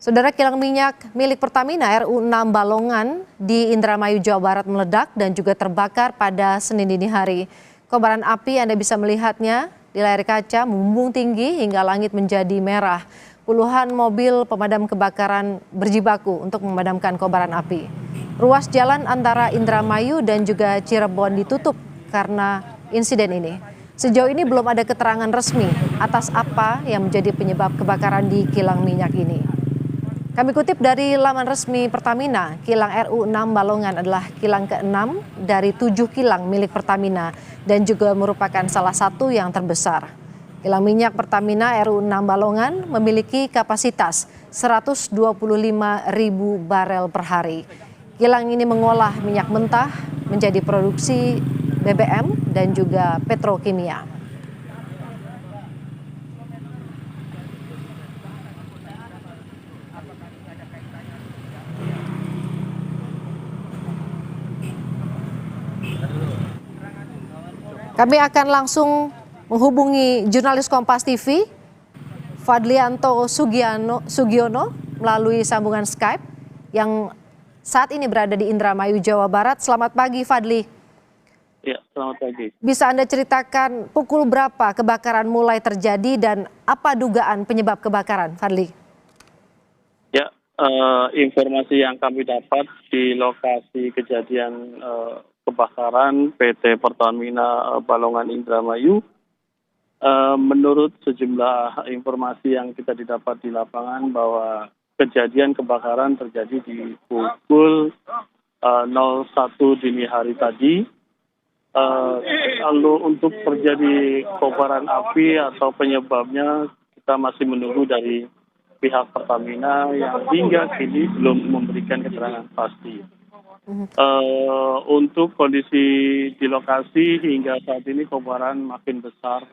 Saudara, kilang minyak milik Pertamina RU6 Balongan di Indramayu, Jawa Barat meledak dan juga terbakar pada Senin dini hari. Kobaran api Anda bisa melihatnya di layar kaca membumbung tinggi hingga langit menjadi merah. Puluhan mobil pemadam kebakaran berjibaku untuk memadamkan kobaran api. Ruas jalan antara Indramayu dan juga Cirebon ditutup karena insiden ini. Sejauh ini belum ada keterangan resmi atas apa yang menjadi penyebab kebakaran di kilang minyak ini. Kami kutip dari laman resmi Pertamina, kilang RU6 Balongan adalah kilang ke-6 dari 7 kilang milik Pertamina dan juga merupakan salah satu yang terbesar. Kilang minyak Pertamina RU6 Balongan memiliki kapasitas 125.000 barel per hari. Kilang ini mengolah minyak mentah menjadi produksi BBM dan juga petrokimia. Kami akan langsung menghubungi jurnalis Kompas TV, Fadlianto Sugiono, melalui sambungan Skype yang saat ini berada di Indramayu, Jawa Barat. Selamat pagi, Fadli. Ya, selamat pagi. Bisa Anda ceritakan pukul berapa kebakaran mulai terjadi dan apa dugaan penyebab kebakaran, Fadli? Ya, informasi yang kami dapat di lokasi kejadian kebakaran PT Pertamina Balongan Indramayu, menurut sejumlah informasi yang kita didapat di lapangan bahwa kejadian kebakaran terjadi di pukul 01 dini hari tadi. Lalu untuk terjadi kobaran api atau penyebabnya kita masih menunggu dari pihak Pertamina yang hingga kini belum memberikan keterangan pasti. Untuk kondisi di lokasi hingga saat ini kobaran makin besar,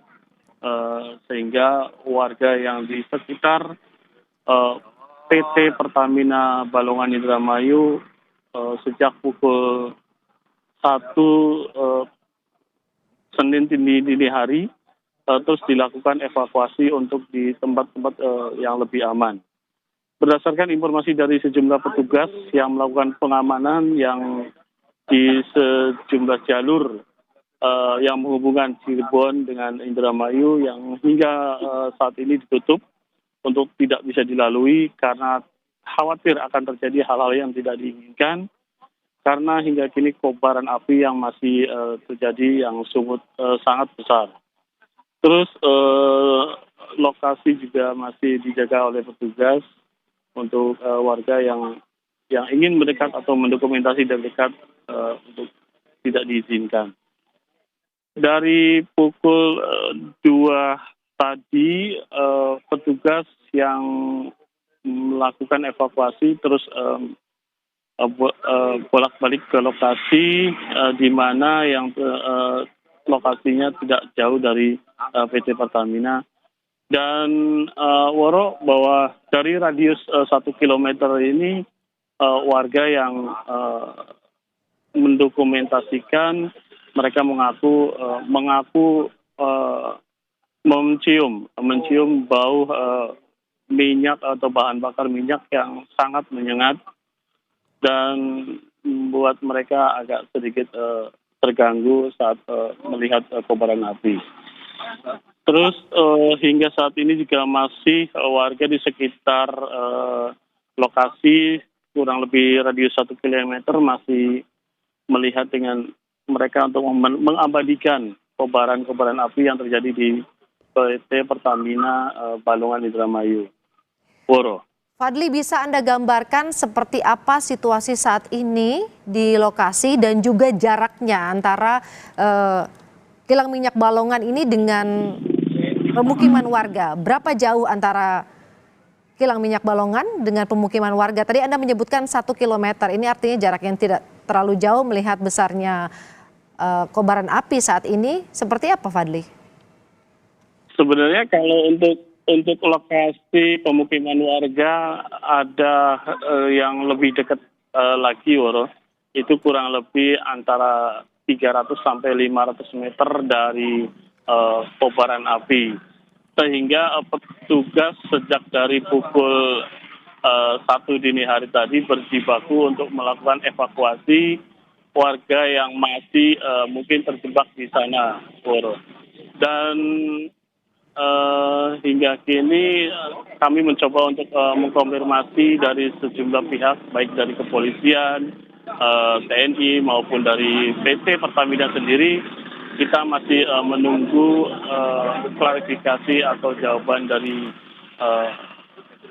sehingga warga yang di sekitar PT Pertamina Balongan Indramayu sejak pukul 1 Senin dini hari terus dilakukan evakuasi untuk di tempat-tempat yang lebih aman. Berdasarkan informasi dari sejumlah petugas yang melakukan pengamanan yang di sejumlah jalur yang menghubungkan Cirebon dengan Indramayu yang hingga saat ini ditutup untuk tidak bisa dilalui karena khawatir akan terjadi hal-hal yang tidak diinginkan, karena hingga kini kobaran api yang masih terjadi yang sangat besar. Terus lokasi juga masih dijaga oleh petugas untuk warga yang ingin mendekat atau mendokumentasi dari dekat untuk tidak diizinkan. Dari pukul 2 tadi petugas yang melakukan evakuasi terus bolak-balik ke lokasi di mana yang lokasinya tidak jauh dari PT Pertamina. Dan Woro, bahwa dari radius 1 kilometer ini warga yang mendokumentasikan, mereka mengaku mencium bau minyak atau bahan bakar minyak yang sangat menyengat dan membuat mereka agak sedikit terganggu saat melihat kobaran api. Terus hingga saat ini juga masih warga di sekitar lokasi kurang lebih radius 1 kilometer masih melihat dengan mereka untuk mengabadikan kobaran api yang terjadi di PT Pertamina Balongan Indramayu. Woro. Fadli, bisa Anda gambarkan seperti apa situasi saat ini di lokasi dan juga jaraknya antara kilang minyak Balongan ini dengan pemukiman warga? Berapa jauh antara kilang minyak Balongan dengan pemukiman warga? Tadi Anda menyebutkan 1 kilometer, ini artinya jarak yang tidak terlalu jauh melihat besarnya kobaran api saat ini. Seperti apa, Fadli? Sebenarnya kalau untuk lokasi pemukiman warga ada yang lebih dekat lagi, Woro. Itu kurang lebih antara 300 sampai 500 meter dari kobaran api. Sehingga petugas sejak dari pukul 1 dini hari tadi berjibaku untuk melakukan evakuasi warga yang masih mungkin terjebak di sana, Pur. Dan hingga kini kami mencoba untuk mengkonfirmasi dari sejumlah pihak, baik dari kepolisian, TNI maupun dari PT Pertamina sendiri. Kita masih menunggu klarifikasi atau jawaban dari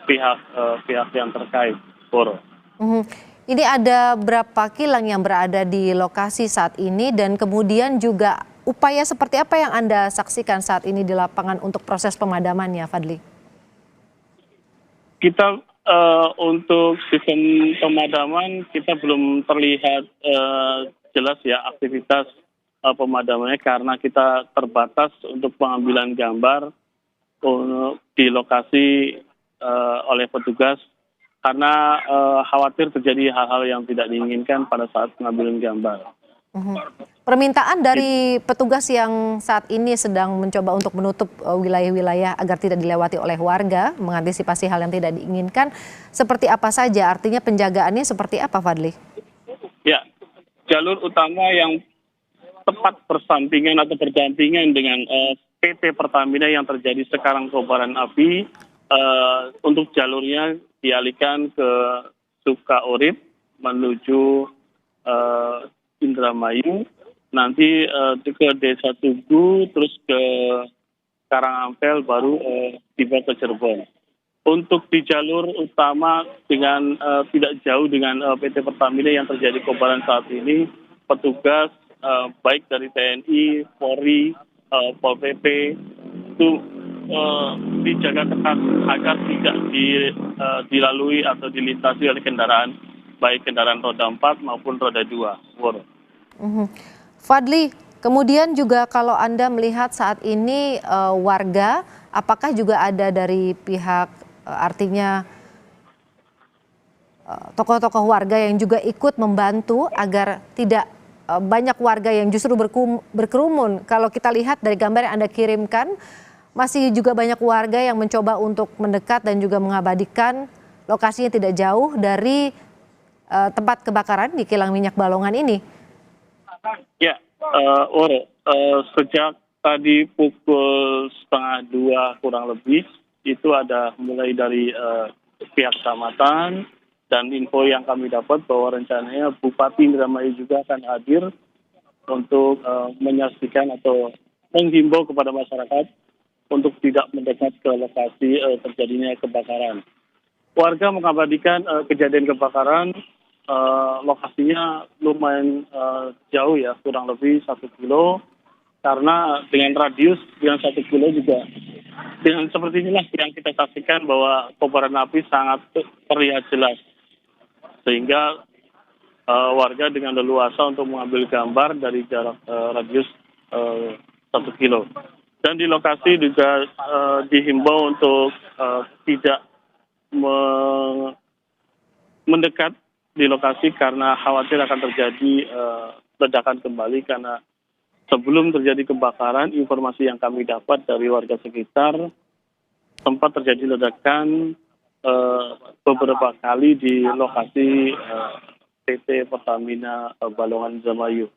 pihak yang terkait, Pur. Mhm. Ini ada berapa kilang yang berada di lokasi saat ini dan kemudian juga upaya seperti apa yang Anda saksikan saat ini di lapangan untuk proses pemadamannya, Fadli? Kita untuk sistem pemadaman kita belum terlihat jelas ya aktivitas pemadamannya karena kita terbatas untuk pengambilan gambar di lokasi oleh petugas karena khawatir terjadi hal-hal yang tidak diinginkan pada saat pengambilan gambar. Mhm. Permintaan dari petugas yang saat ini sedang mencoba untuk menutup wilayah-wilayah agar tidak dilewati oleh warga, mengantisipasi hal yang tidak diinginkan, seperti apa saja? Artinya penjagaannya seperti apa, Fadli? Ya, jalur utama yang tepat bersampingan atau berdampingan dengan PT Pertamina yang terjadi sekarang kobaran api, untuk jalurnya dialihkan ke Sukaurip menuju Indramayu, nanti ke Desa Tugu, terus ke Karangampel, baru tiba ke Cirebon. Untuk di jalur utama dengan tidak jauh dengan PT Pertamina yang terjadi kobaran saat ini, petugas baik dari TNI, Polri, Pol PP itu dijaga ketat agar tidak dilalui atau dilintasi oleh kendaraan, baik kendaraan roda 4 maupun roda 2. Mhm. Fadli, kemudian juga kalau Anda melihat saat ini warga, apakah juga ada dari pihak artinya tokoh-tokoh warga yang juga ikut membantu agar tidak banyak warga yang justru berkerumun? Kalau kita lihat dari gambar yang Anda kirimkan, masih juga banyak warga yang mencoba untuk mendekat dan juga mengabadikan lokasinya tidak jauh dari tempat kebakaran di kilang minyak Balongan ini. Ya, sejak tadi pukul 1:30 kurang lebih, itu ada mulai dari pihak kecamatan, dan info yang kami dapat bahwa rencananya Bupati Indramayu juga akan hadir untuk menyaksikan atau menghimbau kepada masyarakat untuk tidak mendekat ke lokasi terjadinya kebakaran. Warga mengabadikan kejadian kebakaran, lokasinya lumayan jauh ya, kurang lebih 1 kilo, karena dengan radius yang 1 kilo juga. Dengan seperti inilah yang kita saksikan bahwa kobaran api sangat terlihat jelas. Sehingga warga dengan leluasa untuk mengambil gambar dari jarak radius 1 kilo. Dan di lokasi juga dihimbau untuk tidak mendekat di lokasi karena khawatir akan terjadi ledakan kembali, karena sebelum terjadi kebakaran, informasi yang kami dapat dari warga sekitar, sempat terjadi ledakan beberapa kali di lokasi PT Pertamina Balongan Indramayu.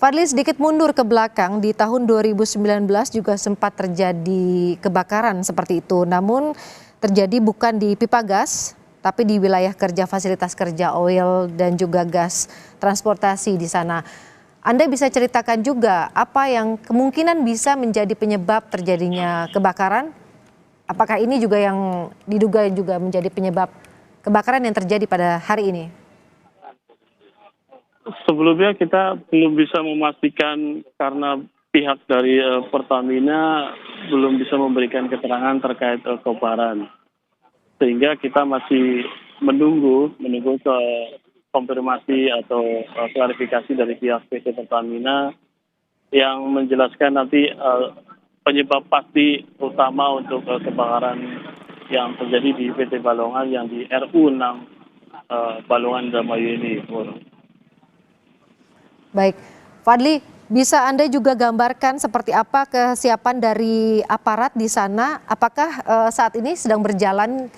Fadli, sedikit mundur ke belakang, di tahun 2019 juga sempat terjadi kebakaran seperti itu. Namun terjadi bukan di pipa gas, tapi di wilayah kerja fasilitas kerja oil dan juga gas transportasi di sana. Anda bisa ceritakan juga apa yang kemungkinan bisa menjadi penyebab terjadinya kebakaran? Apakah ini juga yang diduga juga menjadi penyebab kebakaran yang terjadi pada hari ini? Sebelumnya kita belum bisa memastikan karena pihak dari Pertamina belum bisa memberikan keterangan terkait kobaran. Sehingga kita masih menunggu ke konfirmasi atau klarifikasi dari pihak PT Pertamina yang menjelaskan nanti penyebab pasti utama untuk kebakaran yang terjadi di PT Balongan yang di RU 6 Balongan Indramayu ini. Baik, Fadli, bisa Anda juga gambarkan seperti apa kesiapan dari aparat di sana? Apakah saat ini sedang berjalan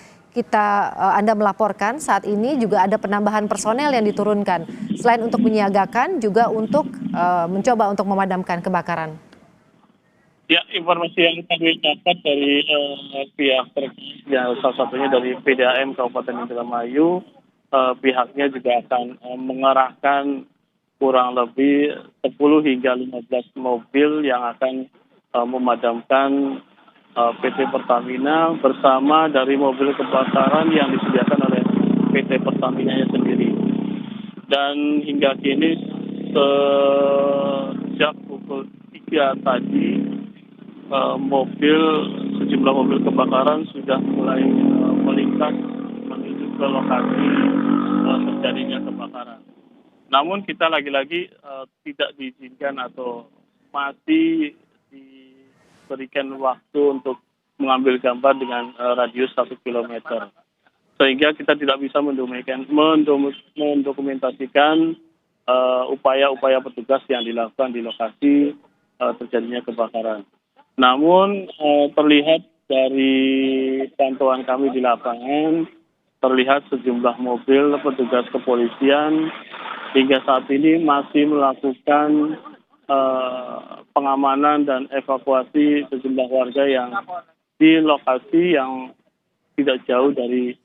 Anda melaporkan saat ini juga ada penambahan personel yang diturunkan selain untuk menyiagakan juga untuk mencoba untuk memadamkan kebakaran. Ya, informasi yang kami dapat dari pihak terkait, ya salah satunya dari PDAM Kabupaten Indramayu, pihaknya juga akan mengerahkan kurang lebih 10 hingga 15 mobil yang akan memadamkan PT Pertamina bersama dari mobil kebakaran yang disediakan oleh PT Pertamina sendiri. Dan hingga kini sejak pukul 3 tadi sejumlah mobil kebakaran sudah mulai melintas menuju ke lokasi terjadinya kebakaran. Namun kita lagi-lagi tidak diizinkan atau masih diberikan waktu untuk mengambil gambar dengan radius 1 kilometer. Sehingga kita tidak bisa mendokumentasikan upaya-upaya petugas yang dilakukan di lokasi terjadinya kebakaran. Namun terlihat dari pantauan kami di lapangan, terlihat sejumlah mobil petugas kepolisian hingga saat ini masih melakukan pengamanan dan evakuasi sejumlah warga yang di lokasi yang tidak jauh dari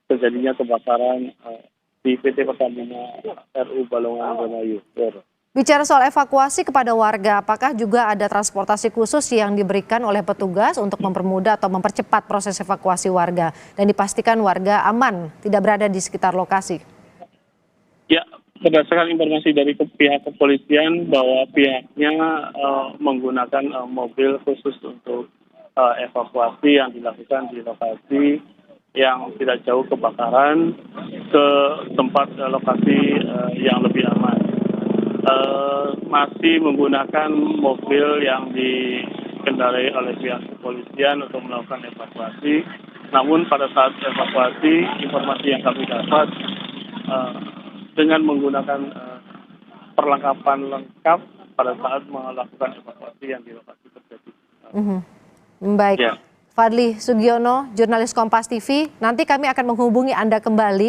terjadinya kebakaran di PT Pertamina RU Balongan Indramayu. Bicara soal evakuasi kepada warga, apakah juga ada transportasi khusus yang diberikan oleh petugas untuk mempermudah atau mempercepat proses evakuasi warga dan dipastikan warga aman tidak berada di sekitar lokasi? Ya, berdasarkan informasi dari pihak kepolisian bahwa pihaknya menggunakan mobil khusus untuk evakuasi yang dilakukan di lokasi yang tidak jauh kebakaran ke tempat lokasi yang lebih aman. Masih menggunakan mobil yang dikendarai oleh pihak kepolisian untuk melakukan evakuasi. Namun pada saat evakuasi, informasi yang kami dapat dengan menggunakan perlengkapan lengkap pada saat melakukan evakuasi yang di lokasi terjadi. Baik, ya. Fadli Sugiono, jurnalis Kompas TV, nanti kami akan menghubungi Anda kembali.